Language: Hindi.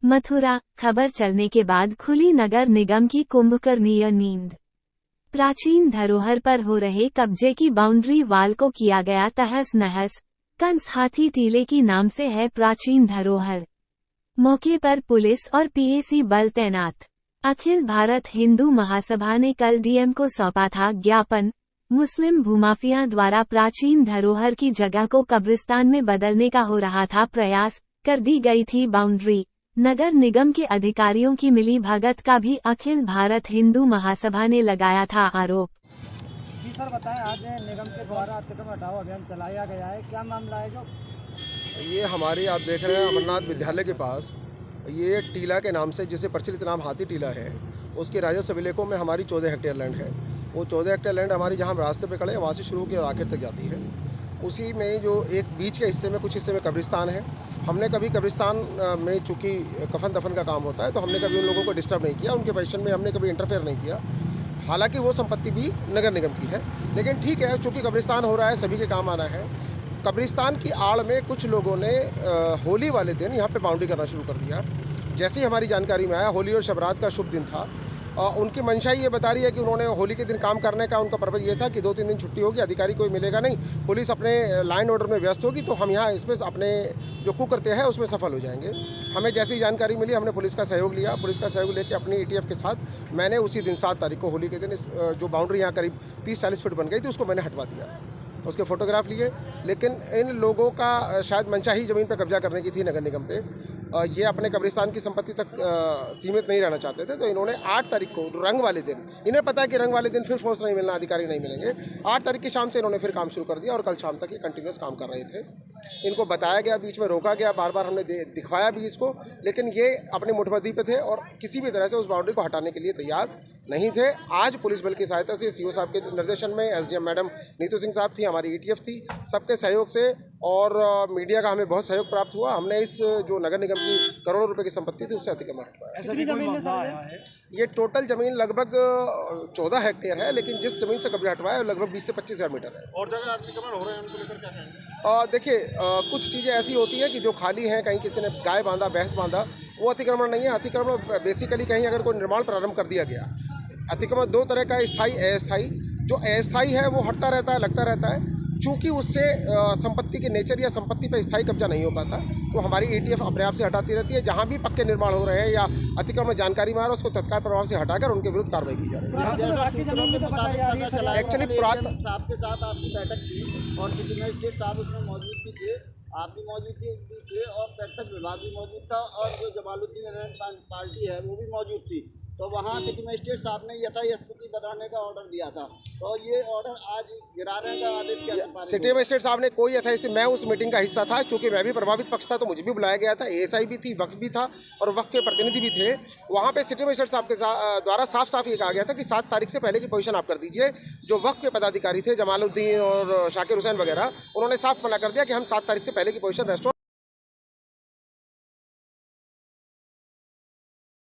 मथुरा, खबर चलने के बाद खुली नगर निगम की कुंभकर्णीय नींद। प्राचीन धरोहर पर हो रहे कब्जे की बाउंड्री वाल को किया गया तहस नहस। कंस हाथी टीले की नाम से है प्राचीन धरोहर। मौके पर पुलिस और पीएसी बल तैनात। अखिल भारत हिंदू महासभा ने कल डीएम को सौंपा था ज्ञापन। मुस्लिम भूमाफिया द्वारा प्राचीन धरोहर की जगह को कब्रिस्तान में बदलने का हो रहा था प्रयास, कर दी गई थी बाउंड्री। नगर निगम के अधिकारियों की मिली भगत का भी अखिल भारत हिंदू महासभा ने लगाया था आरोप। जी सर, बताएं, आज निगम के द्वारा अतिक्रमण हटाओ अभियान चलाया गया है, क्या मामला है? जो ये हमारे आप देख रहे हैं अमरनाथ विद्यालय के पास ये टीला के नाम से, जिसे प्रचलित नाम हाथी टीला है, उसके राजस्व विलेखों में हमारी 14 हेक्टेयर लैंड है। वो 14 हेक्टेयर लैंड हमारी जहाँ हम रास्ते पे खड़े हैं वहाँ से शुरू होकर और आखिर तक जाती है। उसी में जो एक बीच के हिस्से में, कुछ हिस्से में कब्रिस्तान है। हमने कभी कब्रिस्तान में चूँकि कफन दफन का काम होता है तो हमने कभी उन लोगों को डिस्टर्ब नहीं किया, उनके पोजीशन में हमने कभी इंटरफेयर नहीं किया। हालांकि वो संपत्ति भी नगर निगम की है, लेकिन ठीक है, चूँकि कब्रिस्तान हो रहा है, सभी के काम आना है। कब्रिस्तान की आड़ में कुछ लोगों ने होली वाले दिन यहाँ पे बाउंड्री करना शुरू कर दिया। जैसे ही हमारी जानकारी में आया, होली और शबरात का शुभ दिन था, उनकी मंशा ये बता रही है कि उन्होंने होली के दिन काम करने का उनका पर्पज़ ये था कि 2-3 दिन छुट्टी होगी, अधिकारी कोई मिलेगा नहीं, पुलिस अपने लाइन ऑर्डर में व्यस्त होगी, तो हम यहाँ इसमें अपने जो कुक करते हैं उसमें सफल हो जाएंगे। हमें जैसी जानकारी मिली, हमने पुलिस का सहयोग लिया। पुलिस का सहयोग लेकर अपनी एटीएफ के साथ मैंने उसी दिन 7 तारीख को होली के दिन जो बाउंड्री यहाँ करीब 30-40 फीट बन गई थी उसको मैंने हटवा दिया, उसके फोटोग्राफ लिए। लेकिन इन लोगों का शायद मंशा ही ज़मीन पर कब्जा करने की थी नगर निगम पे। ये अपने कब्रिस्तान की संपत्ति तक सीमित नहीं रहना चाहते थे, तो इन्होंने 8 तारीख को रंग वाले दिन, इन्हें पता है कि रंग वाले दिन फिर फोर्स नहीं मिलना, अधिकारी नहीं मिलेंगे। 8 तारीख की शाम से इन्होंने फिर काम शुरू कर दिया और कल शाम तक ये कंटिन्यूस काम कर रहे थे। इनको बताया गया, बीच में रोका गया, बार बार हमने दिखवाया भी इसको, लेकिन ये अपने मुठभेड़ पे थे और किसी भी तरह से उस बाउंड्री को हटाने के लिए तैयार नहीं थे। आज पुलिस बल की सहायता से, सीओ साहब के निर्देशन में, एसडीएम मैडम नीतू सिंह साहब थी, हमारी एटीएफ थी, सबके सहयोग से और मीडिया का हमें बहुत सहयोग प्राप्त हुआ। हमने इस जो नगर निगम की करोड़ों रुपए की संपत्ति थी उससे अतिक्रमण हटवाया। ये टोटल जमीन लगभग 14 हेक्टेयर है, लेकिन जिस जमीन से कब्जा हटवाया लगभग 20 से 25 हज़ार मीटर है। और जगह अतिक्रमण हो रहे हैं, उनको लेकर क्या कहेंगे? देखिए, कुछ चीज़ें ऐसी होती हैं कि जो खाली हैं, कहीं किसी ने गाय बांधा, भैंस बांधा, वो अतिक्रमण नहीं है। अतिक्रमण बेसिकली कहीं अगर कोई निर्माण प्रारंभ कर दिया गया, अतिक्रमण 2 तरह का, स्थायी, अस्थायी। जो अस्थायी है वो हटता रहता है, लगता रहता है। चूँकि उससे संपत्ति के नेचर या संपत्ति पर स्थायी कब्जा नहीं हो पाता, तो हमारी एटीएफ अपने आप से हटाती रहती है। जहाँ भी पक्के निर्माण हो रहे हैं या अतिक्रमण जानकारी में आ रहा है, उसको तत्काल प्रभाव से हटाकर उनके विरुद्ध कार्रवाई की जा रही है। एक्चुअली साहब के साथ आपकी बैठक थी और सिटी मजिस्ट्रेट साहब उसमें मौजूद भी थे, आप भी मौजूद थे और पर्यटक विभाग भी मौजूद था और जो जमालुद्दीन पार्टी है वो भी मौजूद थी। तो वहाँ सिटी मजिस्ट्रेट साहब ने यथास्थिति बताने का ऑर्डर दिया था, तो ये ऑर्डर आज गिरा रहे का आदेश क्या? सिटी मजिस्ट्रेट साहब ने कोई यथास्थिति, मैं उस मीटिंग का हिस्सा था, क्योंकि मैं भी प्रभावित पक्ष था, तो मुझे भी बुलाया गया था। एएसआई भी थी, वक्त भी था और वक्त के प्रतिनिधि भी थे। वहाँ पे सिटी मजिस्ट्रेट साहब के द्वारा साफ साफ ये कहा गया था कि 7 तारीख से पहले की पोजीशन आप कर दीजिए। जो वक्त के पदाधिकारी थे, जमालुद्दीन और शाकिर हुसैन वगैरह, उन्होंने साफ मना कर दिया कि हम 7 तारीख से पहले की पोजीशन रेस्टोर